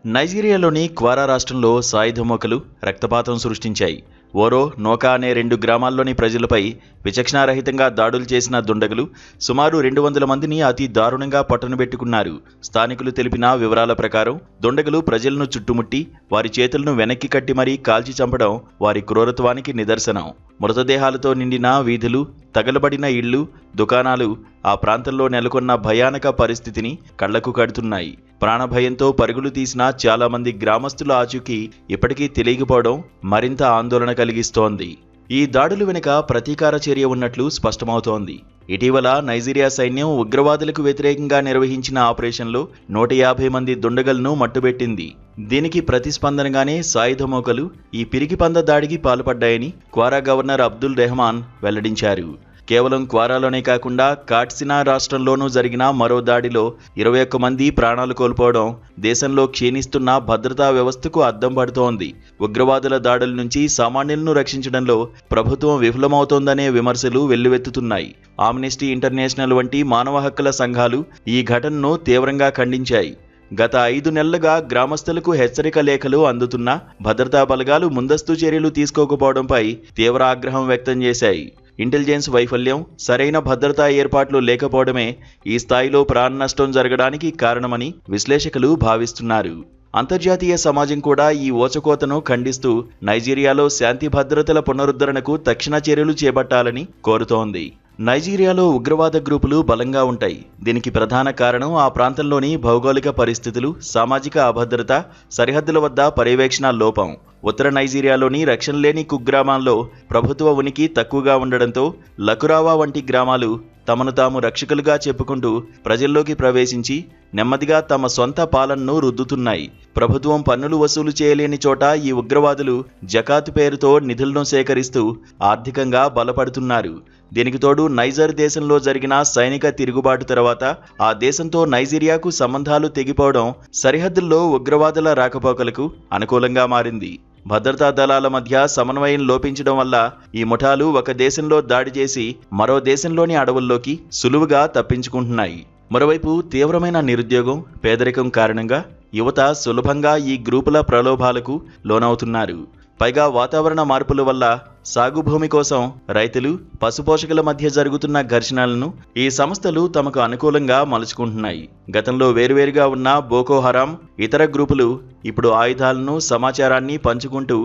నైజీరియాలోని Quora రాష్ట్రంలో సాయుధ మూకలు రక్తపాతం సృష్టించాయి. ఓరో, నోకా అనే 2 గ్రామాల్లోని ప్రజలపై విచక్షణారహితంగా దాడులు చేసిన దుండగులు సుమారు 200 మందిని అతి దారుణంగా పట్టనబెట్టుకున్నారు. స్థానికులు తెలిపిన వివరాల ప్రకారం దుండగులు ప్రజలను చుట్టుముట్టి వారి చేతులను వెనక్కి కట్టి మరీ కాల్చి చంపడం వారి క్రూరత్వానికి నిదర్శనం. మృతదేహాలతో నిండిన వీధులు, తగలబడిన ఇళ్లు, దుకాణాలు ఆ ప్రాంతంలో నెలకొన్న భయానక పరిస్థితిని కళ్లకు కడుతున్నాయి. ప్రాణభయంతో పరుగులు తీసిన చాలా మంది గ్రామస్తుల ఆచూకీ ఇప్పటికీ తెలియకపోవడం మరింత ఆందోళన కలిగిస్తోంది. ఈ దాడులు వెనుక ప్రతీకార చర్య ఉన్నట్లు స్పష్టమవుతోంది. ఇటీవల నైజీరియా సైన్యం ఉగ్రవాదులకు వ్యతిరేకంగా నిర్వహించిన ఆపరేషన్లో 150 మంది దుండగులను మట్టుబెట్టింది. దీనికి ప్రతిస్పందనగానే సాయుధ మూకలు ఈ పిరికిపంద దాడికి పాల్పడ్డాయని క్వారా గవర్నర్ అబ్దుల్ రెహమాన్ వెల్లడించారు. కేవలం క్వారాలోనే కాకుండా కాట్సినా రాష్ట్రంలోనూ జరిగిన మరో దాడిలో 21 మంది ప్రాణాలు కోల్పోవడం దేశంలో క్షీణిస్తున్న భద్రతా వ్యవస్థకు అద్దం పడుతోంది. ఉగ్రవాదుల దాడుల నుంచి సామాన్యులను రక్షించడంలో ప్రభుత్వం విఫలమవుతోందనే విమర్శలు వెల్లువెత్తుతున్నాయి. ఆమ్నెస్టీ ఇంటర్నేషనల్ వంటి మానవ హక్కుల సంఘాలు ఈ ఘటనను తీవ్రంగా ఖండించాయి. గత 5 నెలలుగా గ్రామస్తులకు హెచ్చరిక లేఖలు అందుతున్నా భద్రతా బలగాలు ముందస్తు చర్యలు తీసుకోకపోవడంపై తీవ్ర ఆగ్రహం వ్యక్తం చేశాయి. ఇంటెలిజెన్స్ వైఫల్యం, సరైన భద్రతా ఏర్పాట్లు లేకపోవడమే ఈ స్థాయిలో ప్రాణ నష్టం జరగడానికి కారణమని విశ్లేషకులు భావిస్తున్నారు. అంతర్జాతీయ సమాజం కూడా ఈ ఊచకోతను ఖండిస్తూ నైజీరియాలో శాంతి భద్రతల పునరుద్ధరణకు తక్షణ చర్యలు చేపట్టాలని కోరుతోంది. నైజీరియాలో ఉగ్రవాద గ్రూపులు బలంగా ఉంటాయి. దీనికి ప్రధాన కారణం ఆ ప్రాంతంలోని భౌగోళిక పరిస్థితులు, సామాజిక అభద్రత, సరిహద్దుల వద్ద పర్యవేక్షణ లోపం. ఉత్తర నైజీరియాలోని రక్షణ లేని కుగ్రామాల్లో ప్రభుత్వ ఉనికి తక్కువగా ఉండడంతో లకురావా వంటి గ్రామాలు తమను తాము రక్షకులుగా చెప్పుకుంటూ ప్రజల్లోకి ప్రవేశించి నెమ్మదిగా తమ సొంత పాలనను రుద్దుతున్నాయి. ప్రభుత్వం పన్నులు వసూలు చేయలేని చోట ఈ ఉగ్రవాదులు జకాత్ పేరుతో నిధులను సేకరిస్తూ ఆర్థికంగా బలపడుతున్నారు. దీనికి తోడు నైజర్ దేశంలో జరిగిన సైనిక తిరుగుబాటు తర్వాత ఆ దేశంతో నైజీరియాకు సంబంధాలు తెగిపోవడం సరిహద్దుల్లో ఉగ్రవాదుల రాకపోకలకు అనుకూలంగా మారింది. భద్రతా దళాల మధ్య సమన్వయం లోపించడం వల్ల ఈ ముఠాలు ఒక దేశంలో దాడి చేసి మరో దేశంలోని అడవుల్లోకి సులువుగా తప్పించుకుంటున్నాయి. మరోవైపు తీవ్రమైన నిరుద్యోగం, పేదరికం కారణంగా యువత సులభంగా ఈ గ్రూపుల ప్రలోభాలకు లోనవుతున్నారు. పైగా వాతావరణ మార్పుల వల్ల సాగు భూమి కోసం రైతులు, పశుపోషకుల మధ్య జరుగుతున్న ఘర్షణలను ఈ సంస్థలు తమకు అనుకూలంగా మలుచుకుంటున్నాయి. గతంలో వేరువేరుగా ఉన్న బోకో హరాం, ఇతర గ్రూపులు ఇప్పుడు ఆయుధాలను, సమాచారాన్ని పంచుకుంటూ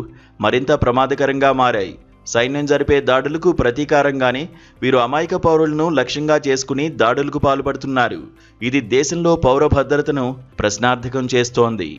మరింత ప్రమాదకరంగా మారాయి. సైన్యం జరిపే దాడులకు ప్రతీకారంగానే వీరు అమాయక పౌరులను లక్ష్యంగా చేసుకుని దాడులకు పాల్పడుతున్నారు. ఇది దేశంలో పౌర భద్రతను ప్రశ్నార్థకం చేస్తోంది.